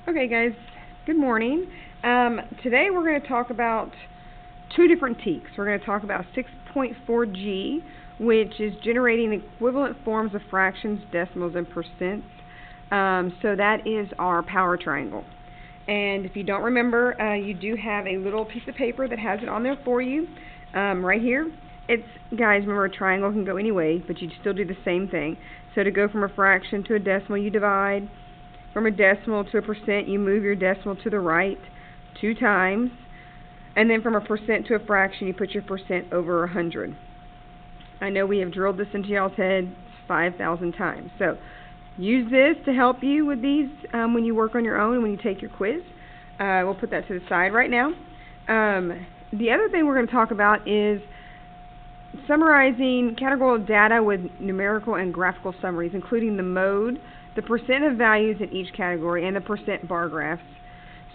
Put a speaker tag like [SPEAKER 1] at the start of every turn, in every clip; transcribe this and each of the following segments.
[SPEAKER 1] Okay, guys, good morning. Today we're going to talk about two different TEKs. We're going to talk about 6.4G, which is generating equivalent forms of fractions, decimals, and percents. So that is our power triangle. And if you don't remember, you do have a little piece of paper that has it on there for you, right here. Guys, remember, a triangle can go any way, but you still do the same thing. So to go from a fraction to a decimal, you divide. From a decimal to a percent, you move your decimal to the right 2 times. And then from a percent to a fraction, you put your percent over 100. I know we have drilled this into y'all's head 5,000 times. So use this to help you with these when you work on your own and when you take your quiz. We'll put that to the side right now. The other thing we're going to talk about is summarizing categorical data with numerical and graphical summaries, including the mode, the percent of values in each category, and the percent bar graphs.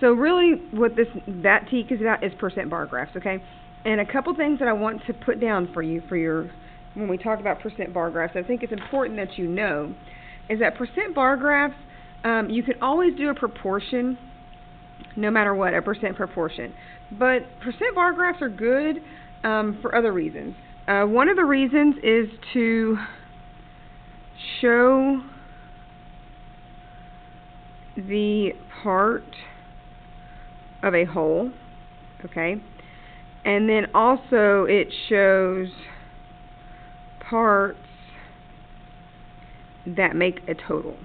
[SPEAKER 1] So really what that TEK is about is percent bar graphs, okay? And a couple things that I want to put down for you when we talk about percent bar graphs, I think it's important that you know, is that percent bar graphs, you can always do a proportion, no matter what, a percent proportion. But percent bar graphs are good for other reasons. One of the reasons is to show the part of a whole, okay? And then also it shows parts that make a total.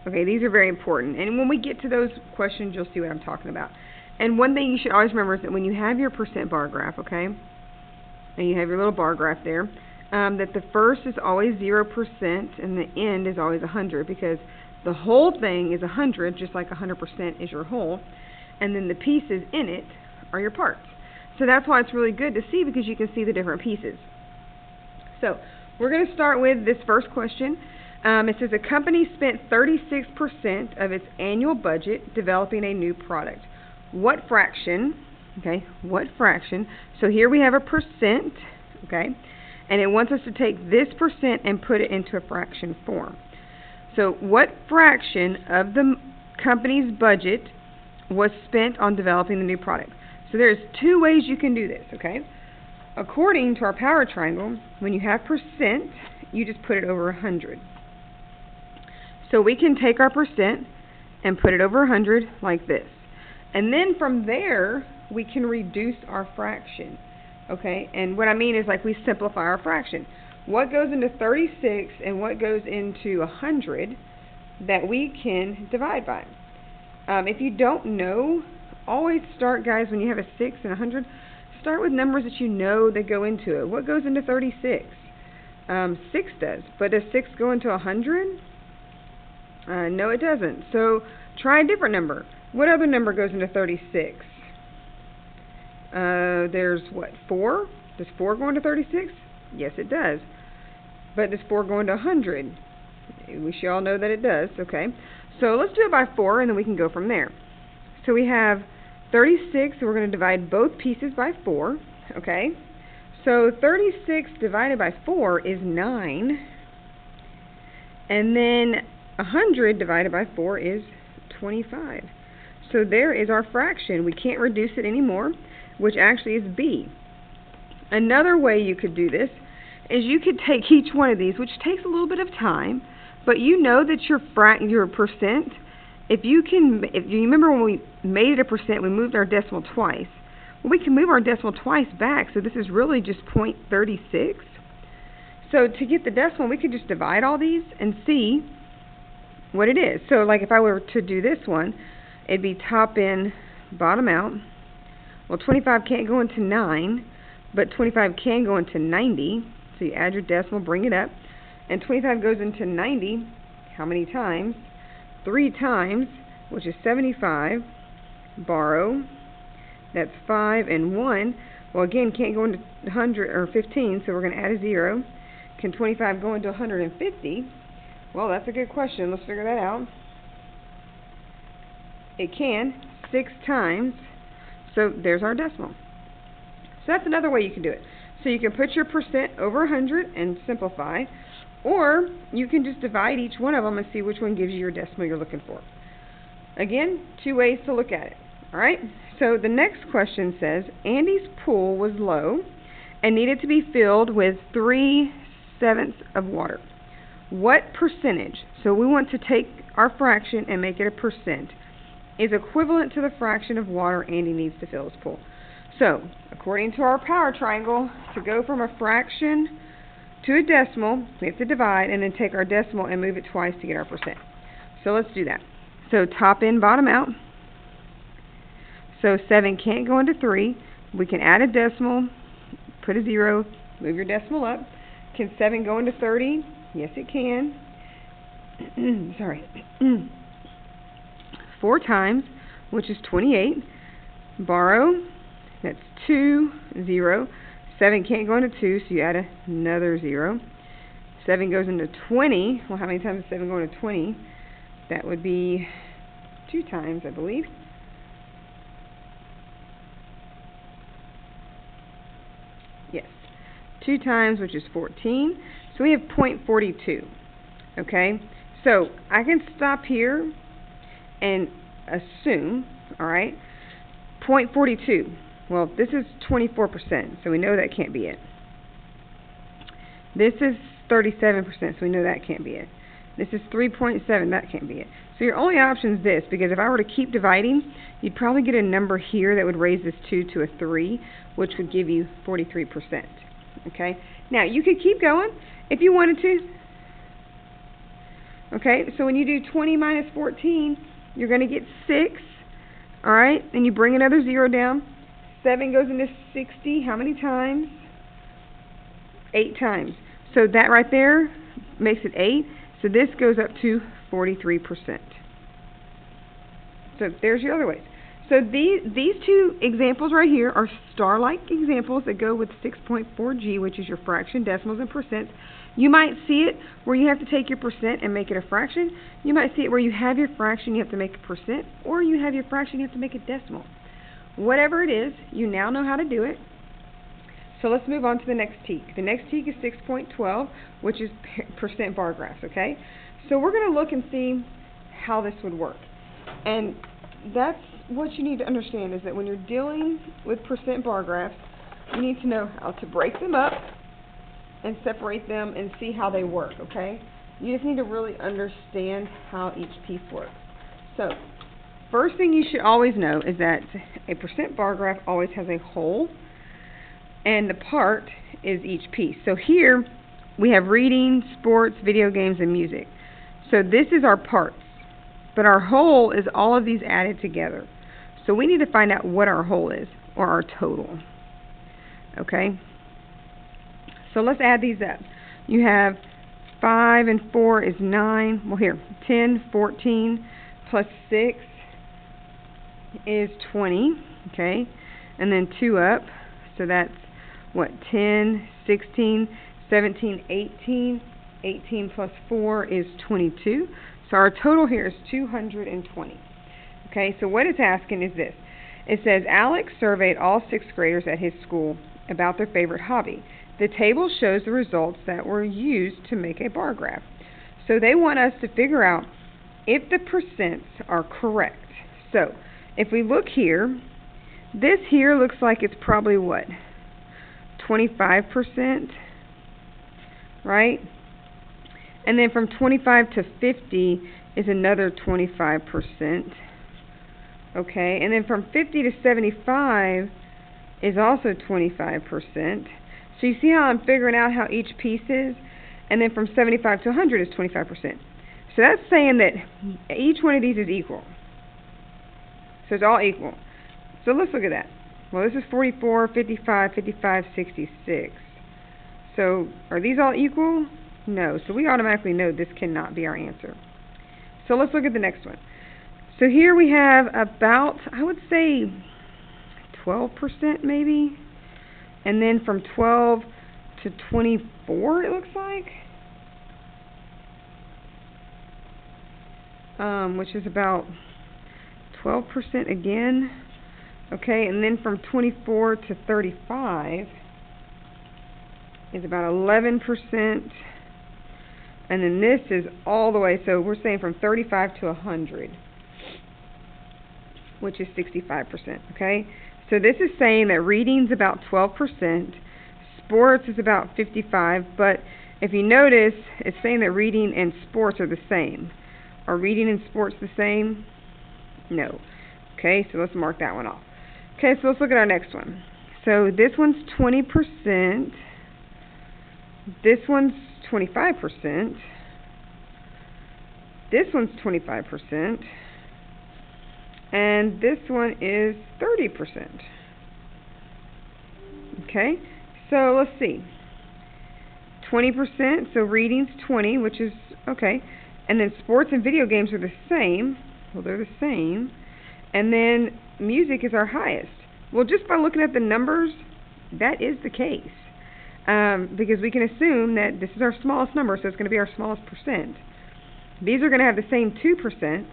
[SPEAKER 1] Okay, these are very important. And when we get to those questions, you'll see what I'm talking about. And one thing you should always remember is that when you have your percent bar graph, okay, and you have your little bar graph there, that the first is always 0% and the end is always 100, because the whole thing is 100, just like 100% is your whole, and then the pieces in it are your parts. So that's why it's really good to see, because you can see the different pieces. So we're going to start with this first question. It says a company spent 36% of its annual budget developing a new product. What fraction, okay, what fraction, so here we have a percent, okay, and it wants us to take this percent and put it into a fraction form. So what fraction of the company's budget was spent on developing the new product? So there's 2 ways you can do this, okay? According to our power triangle, when you have percent, you just put it over 100. So we can take our percent and put it over 100 like this. And then from there, we can reduce our fraction, okay? And what I mean is, like, we simplify our fraction. What goes into 36 and what goes into 100 that we can divide by. If you don't know, always start, guys, when you have a 6 and 100, start with numbers that you know that go into it. What goes into 36? 6 does. But does 6 go into 100? No, it doesn't. So try a different number. What other number goes into 36? There's what, 4? Does 4 go into 36? Yes, it does. But does 4 go into 100? We should all know that it does, okay? So let's do it by 4, and then we can go from there. So we have 36, so we're going to divide both pieces by 4, okay? So 36 divided by 4 is 9. And then 100 divided by 4 is 25. So there is our fraction. We can't reduce it anymore, which actually is B. Another way you could do this is you could take each one of these, which takes a little bit of time, but you know that your percent, if you remember when we made it a percent, we moved our decimal twice. Well, we can move our decimal twice back, so this is really just 0.36. So to get the decimal, we could just divide all these and see what it is. So like if I were to do this one, it'd be top in, bottom out. Well, 25 can't go into 9, but 25 can go into 90. So you add your decimal, bring it up. And 25 goes into 90, how many times? 3 times, which is 75. Borrow, that's 5 and 1. Well, again, can't go into 100 or 15, so we're going to add a 0. Can 25 go into 150? Well, that's a good question. Let's figure that out. It can, 6 times. So there's our decimal. So that's another way you can do it. So you can put your percent over 100 and simplify, Or you can just divide each one of them and see which one gives you your decimal you're looking for. Again, two ways to look at it. Alright, so the next question says, Andy's pool was low and needed to be filled with 3/7 of water. What percentage, so we want to take our fraction and make it a percent, is equivalent to the fraction of water Andy needs to fill his pool? So, according to our power triangle, to go from a fraction to a decimal, we have to divide and then take our decimal and move it twice to get our percent. So let's do that. So top in, bottom out. So 7 can't go into 3. We can add a decimal, put a 0, move your decimal up. Can 7 go into 30? Yes, it can. Sorry. 4 times, which is 28. Borrow, that's 2, 0. 7 can't go into 2, so you add another 0. 7 goes into 20. Well, how many times does 7 go into 20? That would be 2 times, I believe. Yes, 2 times, which is 14. So we have 0.42. Okay, so I can stop here and assume, alright, 0.42. Well, this is 24%, so we know that can't be it. This is 37%, so we know that can't be it. This is 3.7, that can't be it. So your only option is this, because if I were to keep dividing, you'd probably get a number here that would raise this 2 to a 3, which would give you 43%. Okay? Now, you could keep going if you wanted to. Okay, so when you do 20 minus 14, you're going to get 6. Alright, and you bring another 0 down. 7 goes into 60 how many times? 8 times. So that right there makes it 8. So this goes up to 43%. So there's your other ways. So these two examples right here are star-like examples that go with 6.4G, which is your fraction, decimals, and percents. You might see it where you have to take your percent and make it a fraction. You might see it where you have your fraction, you have to make a percent, or you have your fraction, you have to make a decimal. Whatever it is, you now know how to do it. So let's move on to the next TEK. The next TEK is 6.12, which is percent bar graphs, okay? So we're going to look and see how this would work. And that's what you need to understand, is that when you're dealing with percent bar graphs, you need to know how to break them up and separate them and see how they work, okay? You just need to really understand how each piece works. So, first thing you should always know is that a percent bar graph always has a whole, and the part is each piece. So here, we have reading, sports, video games, and music. So this is our parts, but our whole is all of these added together. So we need to find out what our whole is, or our total. Okay? So let's add these up. You have 5 and 4 is 9. Well, here, 10, 14, plus 6 is 20. Okay? And then 2 up. So that's, what, 10, 16, 17, 18. 18 plus 4 is 22. So our total here is 220. Okay, so what it's asking is this. It says, Alex surveyed all 6th graders at his school about their favorite hobby. The table shows the results that were used to make a bar graph. So they want us to figure out if the percents are correct. So if we look here, this here looks like it's probably what? 25%, right? And then from 25 to 50 is another 25%. Okay, and then from 50 to 75 is also 25%. So you see how I'm figuring out how each piece is? And then from 75 to 100 is 25%. So that's saying that each one of these is equal. So it's all equal. So let's look at that. Well, this is 44, 55, 55, 66. So are these all equal? No. So we automatically know this cannot be our answer. So let's look at the next one. So here we have about, I would say, 12% maybe. And then from 12 to 24, it looks like. Which is about 12% again. Okay, and then from 24 to 35 is about 11%. And then this is all the way, so we're saying from 35 to 100, which is 65%, okay? So this is saying that reading's about 12%, sports is about 55, but if you notice, it's saying that reading and sports are the same. Are reading and sports the same? No. Okay, so let's mark that one off. Okay, so let's look at our next one. So this one's 20%. This one's 25%. This one's 25%. And this one is 30%. Okay, so let's see. 20%, so reading's 20, which is okay. And then sports and video games are the same. Well, they're the same. And then music is our highest. Well, just by looking at the numbers, that is the case. Because we can assume that this is our smallest number, so it's going to be our smallest percent. These are going to have the same 2%,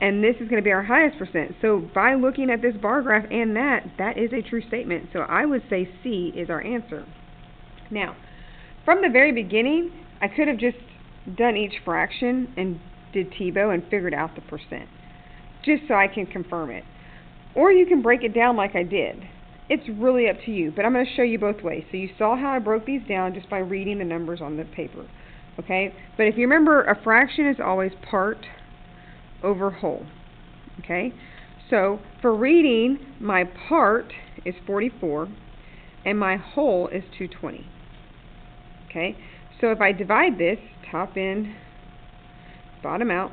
[SPEAKER 1] and this is going to be our highest percent. So by looking at this bar graph and that is a true statement. So I would say C is our answer. Now, from the very beginning, I could have just done each fraction and did TIBO and figured out the percent, just so I can confirm it. Or you can break it down like I did. It's really up to you, but I'm going to show you both ways. So you saw how I broke these down just by reading the numbers on the paper. Okay? But if you remember, a fraction is always part over whole. Okay? So for reading, my part is 44 and my whole is 220. Okay? So if I divide this, top in, bottom out,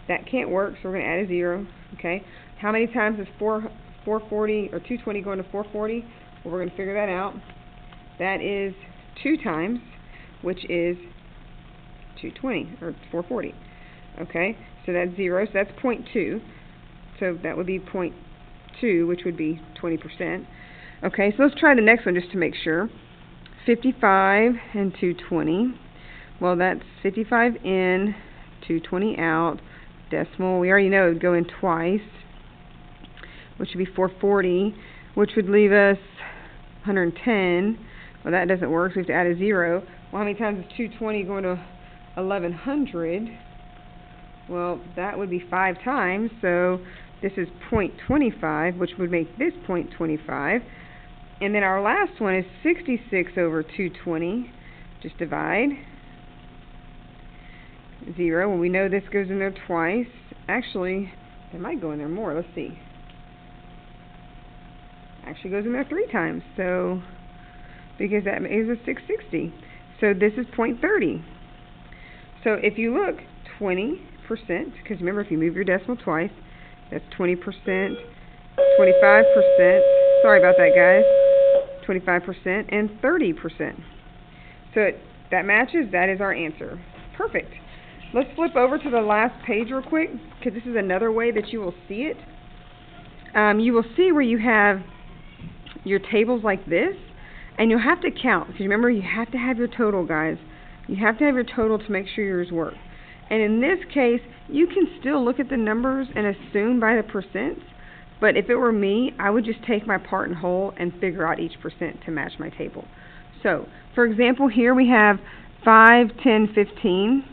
[SPEAKER 1] that can't work, so we're going to add a 0. Okay? How many times is 440 or 220 going to 440? Well, we're going to figure that out. That is 2 times, which is 220 or 440. Okay, so that's 0, so that's 0.2. So that would be 0.2, which would be 20%. Okay, so let's try the next one just to make sure. 55 and 220. Well, that's 55 in, 220 out. Decimal, we already know it would go in twice, which would be 440, which would leave us 110. Well, that doesn't work, so we have to add a 0. Well, how many times is 220 going to 1100? Well, that would be 5 times, so this is 0.25, which would make this 0.25. And then our last one is 66 over 220. Just divide. 0. Well, we know this goes in there twice. Actually, it might go in there more. Let's see. Actually goes in there 3 times. So, because that is a 660. So this is 0.30. So if you look, 20%, because remember, if you move your decimal twice, that's 20%, 25%. Sorry about that, guys. 25% and 30%. So that matches. That is our answer. Perfect. Let's flip over to the last page real quick, because this is another way that you will see it. You will see where you have your tables like this, and you'll have to count, because remember, you have to have your total, guys. You have to have your total to make sure yours work. And in this case, you can still look at the numbers and assume by the percents, but if it were me, I would just take my part and whole and figure out each percent to match my table. So, for example, here we have 5, 10, 15,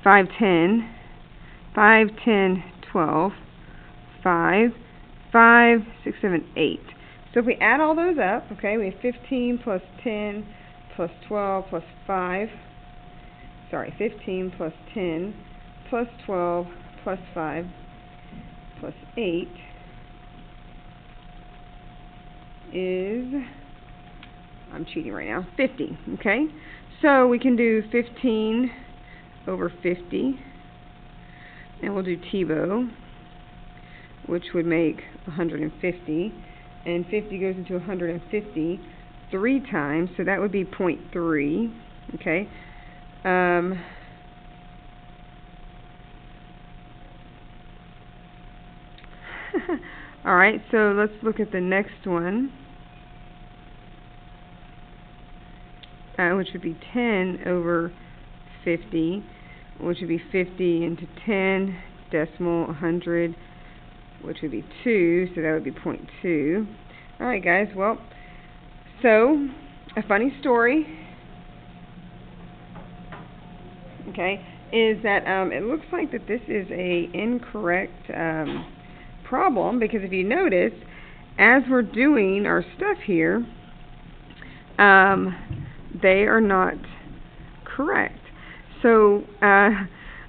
[SPEAKER 1] 5, 10, 5, 10, 12, 5, 5, 6, 7, 8. So if we add all those up, okay, we have 15 plus 10 plus 12 plus 5, 15 plus 10 plus 12 plus 5 plus 8 is, I'm cheating right now, 50, okay? So we can do 15 over 50, and we'll do TIBO, which would make 150, and 50 goes into 150 3 times, so that would be 0.3, okay? Alright, so let's look at the next one, which would be 10 over 50, which would be 50 into 10, decimal 100, which would be 2, so that would be 0.2. Alright guys, well, so, a funny story. okay, is that it looks like that this is a incorrect problem, because if you notice, as we're doing our stuff here, they are not correct. So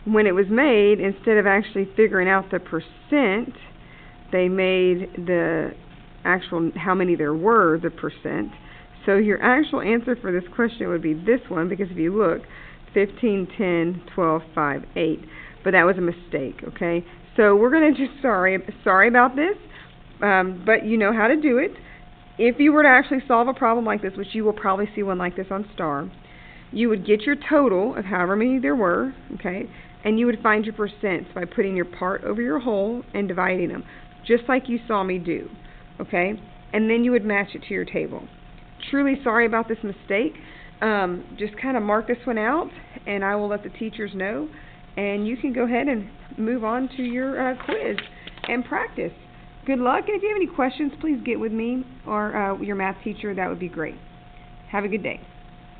[SPEAKER 1] when it was made, instead of actually figuring out the percent, they made the actual, how many there were, the percent. So your actual answer for this question would be this one, because if you look, 15, 10, 12, 5, 8. But that was a mistake, okay? So we're going to just, sorry about this, but you know how to do it. If you were to actually solve a problem like this, which you will probably see one like this on STAR, you would get your total of however many there were, okay? And you would find your percents by putting your part over your whole and dividing them, just like you saw me do, okay? And then you would match it to your table. Truly sorry about this mistake. Just kind of mark this one out, and I will let the teachers know, and you can go ahead and move on to your quiz and practice. Good luck, and if you have any questions, please get with me or your math teacher. That would be great. Have a good day.